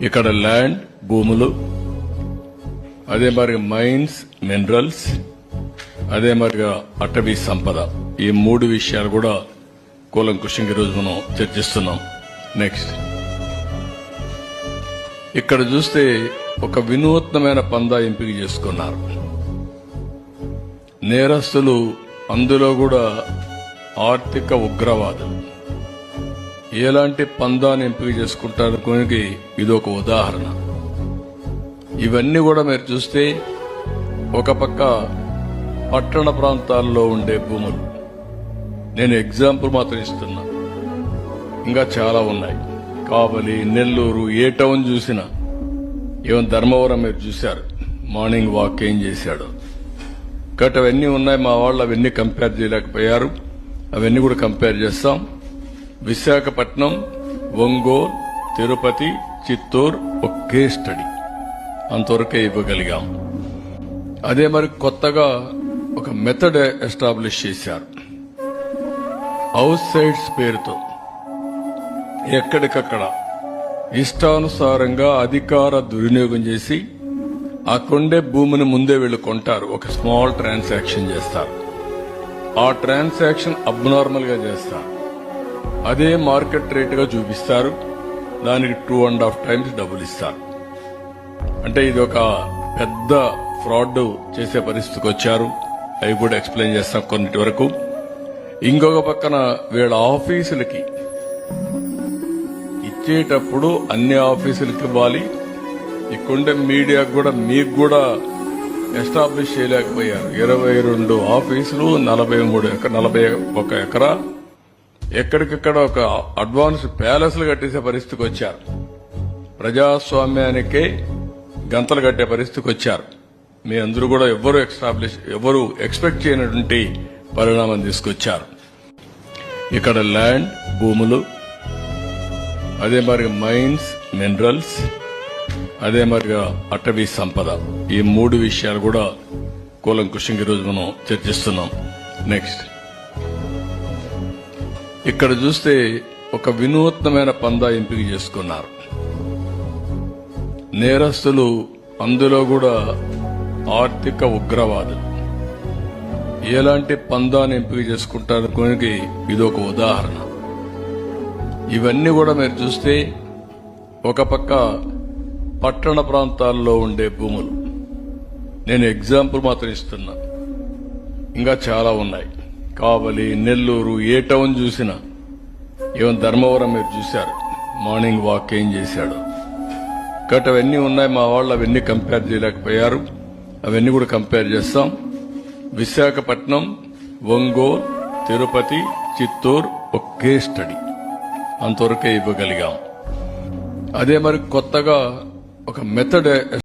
ఇక్కడ ల్యాండ్ భూములు, అదే మరి మైన్స్ మినరల్స్, అదే మరిగా అటవీ సంపద, ఈ మూడు విషయాలు కూడా కూలంకుషంగా ఈరోజు మనం చర్చిస్తున్నాం. నెక్స్ట్ ఇక్కడ చూస్తే ఒక వినూత్నమైన పందా ఎంపిక చేసుకున్నారు నేరస్తులు, అందులో కూడా ఆర్థిక ఉగ్రవాదులు. ఎలాంటి పందాన్ని ఎంపిక చేసుకుంటారు కొనికి ఇది ఒక ఉదాహరణ. ఇవన్నీ కూడా మీరు చూస్తే ఒక పక్క పట్టణ ప్రాంతాల్లో ఉండే భూములు, నేను ఎగ్జాంపుల్ మాత్రం ఇస్తున్నా, ఇంకా చాలా ఉన్నాయి. కావలి, నెల్లూరు, ఏ టౌన్ చూసినా, ఈవెన్ ధర్మవరం మీరు చూశారు, మార్నింగ్ వాక్ ఏం చేశాడు. కాబట్టి అవన్నీ ఉన్నాయి. మా వాళ్ళు అవన్నీ కంపేర్ చేయలేకపోయారు, అవన్నీ కూడా కంపేర్ చేస్తాం. విశాఖపట్నం, ఒంగోలు, తిరుపతి, చిత్తూరు ఒకే స్టడీ, అంతవరకే ఇవ్వగలిగాం. అదే మరి కొత్తగా ఒక మెథడ్ ఎస్టాబ్లిష్ చేశారు హౌస్ సైట్స్ పేరుతో. ఎక్కడికక్కడ ఇష్టానుసారంగా అధికార దుర్వినియోగం చేసి ఆ కొండే భూమిని ముందే వీళ్ళు కొంటారు. ఒక స్మాల్ ట్రాన్సాక్షన్ చేస్తారు, ఆ ట్రాన్సాక్షన్ అబ్నార్మల్ గా చేస్తారు, అదే మార్కెట్ రేటుగా చూపిస్తారు, దానికి 2.5 times డబ్బులు ఇస్తారు. అంటే ఇది ఒక పెద్ద ఫ్రాడ్ చేసే పరిస్థితికి వచ్చారు. అవి కూడా ఎక్స్ప్లెయిన్ చేస్తాం కొన్నిటి వరకు. ఇంకొక పక్కన వీళ్ళ ఆఫీసులకి ఇచ్చేటప్పుడు అన్ని ఆఫీసులకి ఇవ్వాలి. ఇక్కడుండే మీడియాకు కూడా మీకు కూడా ఎస్టాబ్లిష్ చేయలేకపోయారు. 22 ఆఫీసులు, 41 ఎకరా, ఎక్కడికక్కడ ఒక అడ్వాన్స్ ప్యాలెస్లు కట్టేసే పరిస్థితికి వచ్చారు. ప్రజాస్వామ్యానికే గంతలు కట్టే పరిస్థితికి వచ్చారు. మీ అందరూ కూడా ఎవరు ఎక్స్పెక్ట్ చేయనటువంటి పరిణామం తీసుకొచ్చారు. ఇక్కడ ల్యాండ్ భూములు, అదే మరి మైన్స్ మినరల్స్, అదే మరిగా అటవీ సంపద, ఈ మూడు విషయాలు కూడా కూలంకుషంగా ఈరోజు మనం చర్చిస్తున్నాం. నెక్స్ట్ ఇక్కడ చూస్తే ఒక వినూత్నమైన పందా ఎంపిక చేసుకున్నారు నేరస్తులు, అందులో కూడా ఆర్థిక ఉగ్రవాదులు. ఎలాంటి పందాన్ని ఎంపిక చేసుకుంటారు కొనికి ఇది ఒక ఉదాహరణ. ఇవన్నీ కూడా మీరు చూస్తే ఒక పక్క పట్టణ ప్రాంతాల్లో ఉండే భూములు, నేను ఎగ్జాంపుల్ మాత్రం ఇస్తున్నా, ఇంకా చాలా ఉన్నాయి. కావలి, నెల్లూరు, ఏ టౌన్ చూసినా, ఈవెన్ ధర్మవరం మీరు చూశారు, మార్నింగ్ వాక్ ఏం చేశాడు. కాబట్టి అవన్నీ ఉన్నాయి. మా వాళ్ళు అవన్నీ కంపేర్ చేయలేకపోయారు, అవన్నీ కూడా కంపేర్ చేస్తాం. విశాఖపట్నం, ఒంగోలు, తిరుపతి, చిత్తూరు ఒకే స్టడీ, అంతవరకే ఇవ్వగలిగాం. అదే మరి కొత్తగా ఒక మెథడ్